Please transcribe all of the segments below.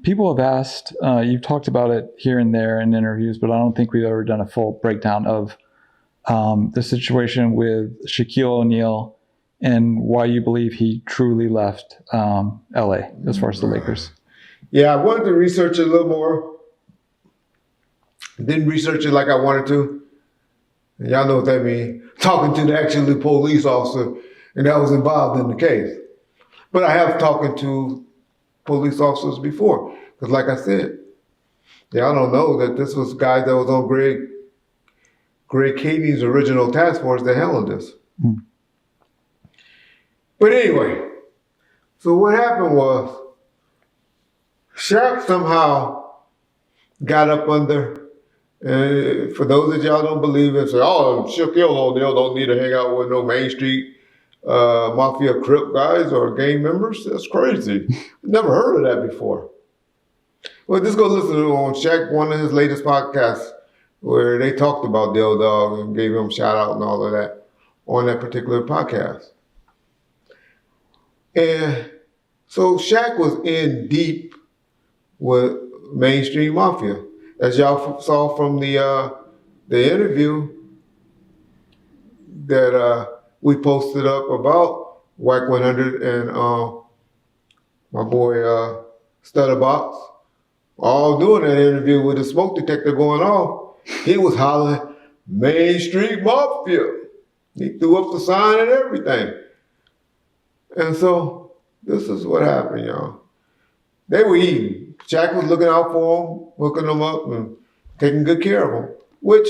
People have asked, you've talked about it here and there in interviews, but I don't think we've ever done a full breakdown of the situation with Shaquille O'Neal and why you believe he truly left LA as far as the Lakers. Yeah, I wanted to research it a little more. Didn't research it like I wanted to. Y'all know what that means. Talking to the actual police officer, and that was involved in the case. But I have talking to police officers before. Because like I said, y'all don't know that this was guys that was on Greg Kading's original task force that handled this. Mm. But anyway, so what happened was Shaq somehow got up under, and for those that y'all don't believe it, say, oh, Shaquille O'Neal don't need to hang out with no Main Street Mafia Crip guys or gang members. That's crazy. Never heard of that before. Well, just go listen to on Shaq, one of his latest podcasts, where they talked about Dale Dog and gave him a shout out and all of that on that particular podcast. And so Shaq was in deep with mainstream mafia. As y'all saw from the interview that we posted up about Whack 100 and my boy Stutter Box, all doing that interview with the smoke detector going off. He was hollering, Main Street Mafia. He threw up the sign and everything. And so this is what happened, y'all. They were eating. Shaq was looking out for them, hooking them up and taking good care of them, which,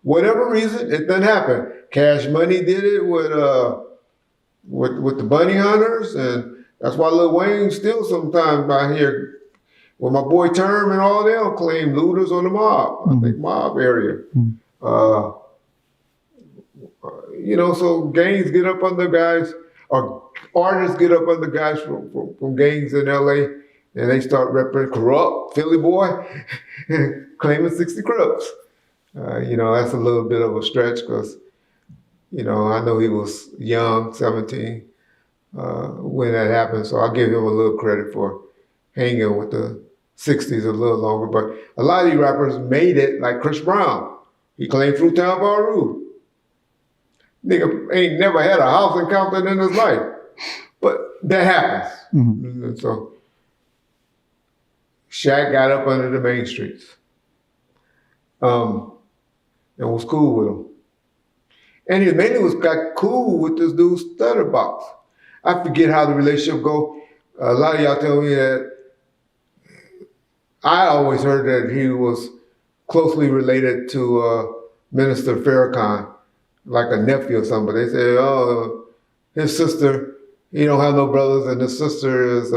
whatever reason, it didn't happen. Cash Money did it with the Bunny Hunters, and that's why Lil Wayne still sometimes out here, with my boy Term and all them claim looters on the mob, I think mob area. You know, so gangs get up under guys, or artists get up under guys from gangs in LA, and they start repping corrupt Philly boy, claiming 60 Crips. You know, that's a little bit of a stretch because, you know, I know he was young, 17, when that happened. So I'll give him a little credit for hanging with the 60s a little longer. But a lot of these rappers made it, like Chris Brown. He claimed Fruitown Baru. Nigga ain't never had a house encounter in his life. But that happens. Mm-hmm. And so Shaq got up under the main streets. And was cool with him. And he mainly got cool with this dude Stutter Box. I forget how the relationship go. A lot of y'all tell me that I always heard that he was closely related to Minister Farrakhan, like a nephew or something. They say, oh, his sister, he don't have no brothers, and his sister is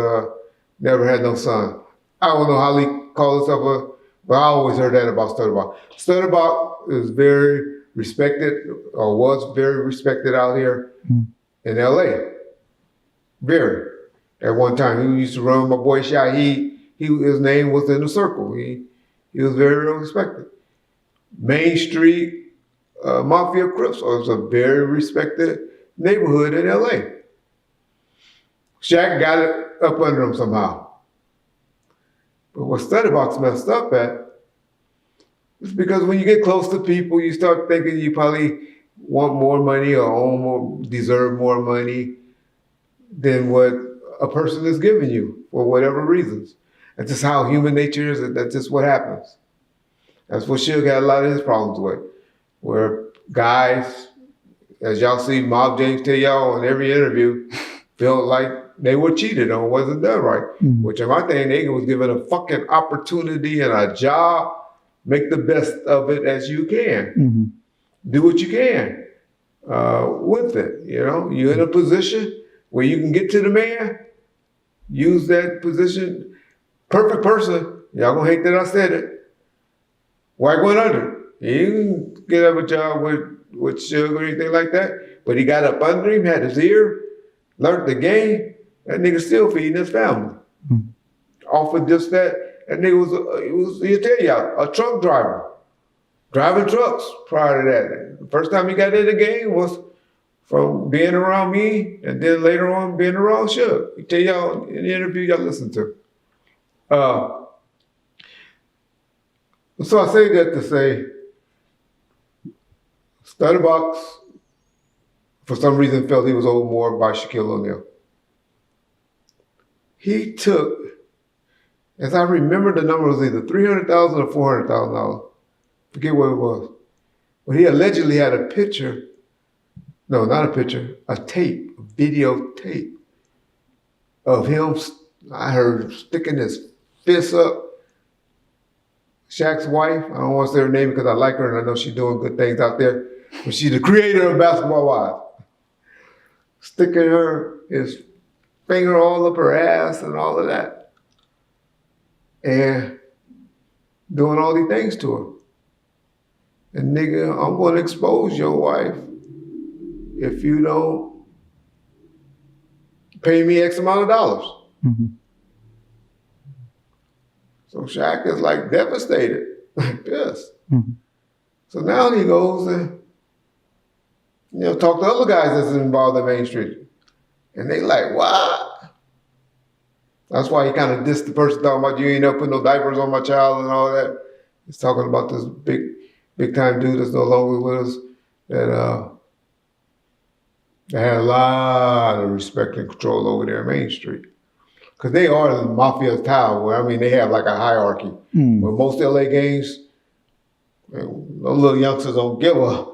never had no son. I don't know how he calls himself, but I always heard that about Stutter Box. Stutter Box is very respected, or was very respected out here in LA. Very. At one time, he used to run with my boy Shaq. His name was in the circle. He was very well respected. Main Street Mafia Crips was a very respected neighborhood in LA. Shaq got it up under him somehow. But what Stutter Box messed up at is because when you get close to people, you start thinking you probably want more money or own more, deserve more money than what a person is giving you for whatever reasons. That's just how human nature is. That's just what happens. That's what Suge had a lot of his problems with, where guys, as y'all see Mob James tell y'all on every interview, felt like they were cheated on, wasn't done right. Mm-hmm. Which in my thing, they was given a fucking opportunity and a job. Make the best of it as you can. Mm-hmm. Do what you can with it. You know, you're in a position where you can get to the man, use that position. Perfect person. Y'all gonna hate that I said it. Whack 100. He didn't get up a job with Suge or anything like that, but he got up under him, had his ear, learned the game. That nigga still feeding his family. Mm-hmm. Off of just that. That nigga was, he'll tell y'all, a truck driver. Driving trucks prior to that. The first time he got in the game was from being around me, and then later on being around Suge. He tell y'all in the interview y'all listen to. So I say that to say, Stutter Box, for some reason, felt he was owed more by Shaquille O'Neal. He took, as I remember, the number was either $300,000 or $400,000. Forget what it was. But he allegedly had a picture. No, not a picture. A tape, a videotape of him. I heard him sticking his fist up. Shaq's wife, I don't want to say her name because I like her and I know she's doing good things out there, but she's the creator of Basketball Wives. Sticking his finger all up her ass and all of that. And doing all these things to her. And nigga, I'm going to expose your wife if you don't pay me X amount of dollars. Mm-hmm. So Shaq is like devastated, like pissed. Mm-hmm. So now he goes and, talk to other guys that's involved in Main Street. And they like, what? That's why he kind of dissed the person talking about you ain't up putting no diapers on my child and all that. He's talking about this big time dude that's no longer with us that had a lot of respect and control over there in Main Street. Because they are the mafia style, where, they have like a hierarchy. Mm. But most LA gangs, those little youngsters don't give a.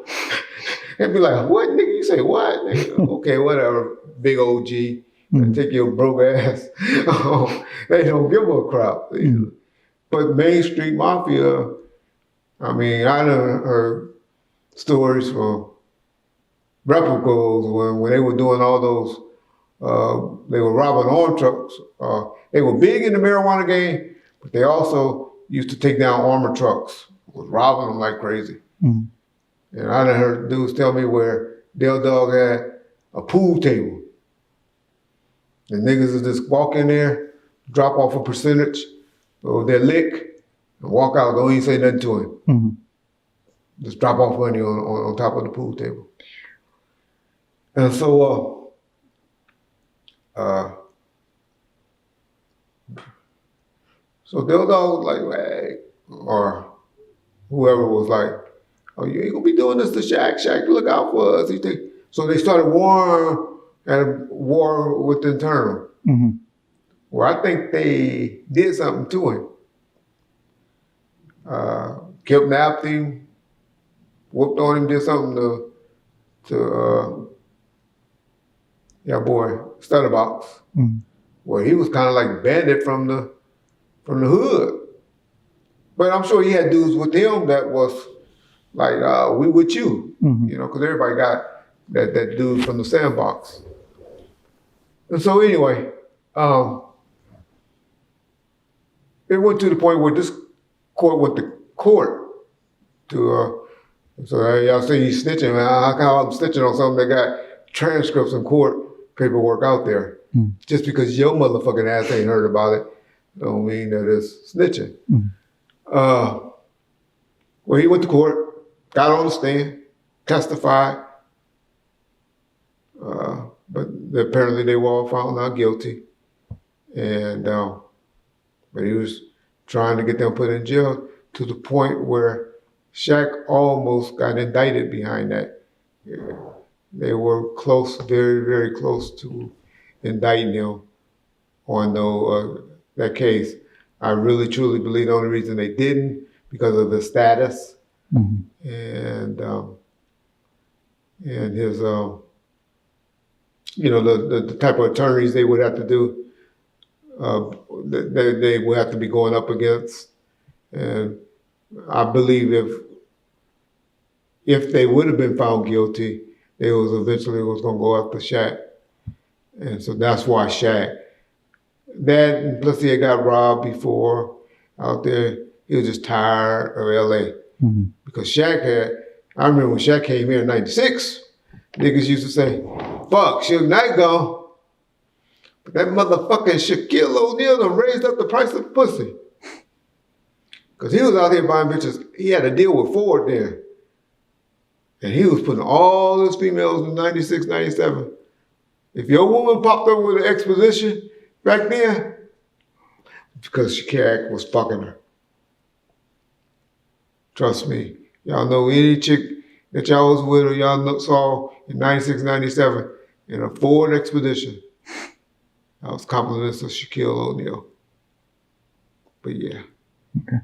They'd be like, what, nigga? You say what? Nigga? Okay, whatever. Big OG. Take your broke ass. They don't give a crap. Mm. But Main Street Mafia, I done heard stories from replicas when they were doing all those. They were robbing arm trucks. They were big in the marijuana game, but they also used to take down armored trucks. Was robbing them like crazy. Mm. And I done heard dudes tell me where Del Dog had a pool table. The niggas would just walk in there, drop off a percentage of their lick, and walk out. Don't even say nothing to him. Mm-hmm. Just drop off money on top of the pool table. And so, so Del Dog was like, hey, or whoever was like, oh, you ain't gonna be doing this to Shaq. Shaq, look out for us. So they started war with the internal. Mm-hmm. Where I think they did something to him. Kidnapped him, whooped on him, did something to Stutter Box. Mm-hmm. Where he was kind of like bandit from the hood. But I'm sure he had dudes with him that was like, we with you, mm-hmm. Because everybody got that dude from the sandbox. And so anyway, it went to the point where this court went to court to, so y'all say he's snitching. How come I'm snitching on something that got transcripts and court paperwork out there? Mm. Just because your motherfucking ass ain't heard about it, don't mean that it's snitching. Mm. Well, he went to court, got on the stand, testified, but apparently they were all found not guilty. And but he was trying to get them put in jail to the point where Shaq almost got indicted behind that. Yeah. They were close, very, very close to indicting him on that case. I really, truly believe the only reason they didn't because of his status, mm-hmm. and his, the type of attorneys they would have to do, they would have to be going up against. And I believe if they would have been found guilty, they was eventually going to go after Shaq. And so that's why Shaq. That, and plus he had got robbed before out there. He was just tired of LA. Mm-hmm. Because Shaq I remember when Shaq came here in 96, niggas used to say, fuck, Suge Knight gone. But that motherfucking Shaquille O'Neal done raised up the price of pussy. Because he was out here buying bitches. He had a deal with Ford there. And he was putting all those females in 96, 97. If your woman popped up with an exposition back then, because Shaq was fucking her. Trust me. Y'all know any chick that y'all was with or y'all saw in 96, 97 in a Ford Expedition. That was compliments of Shaquille O'Neal. But yeah. Okay.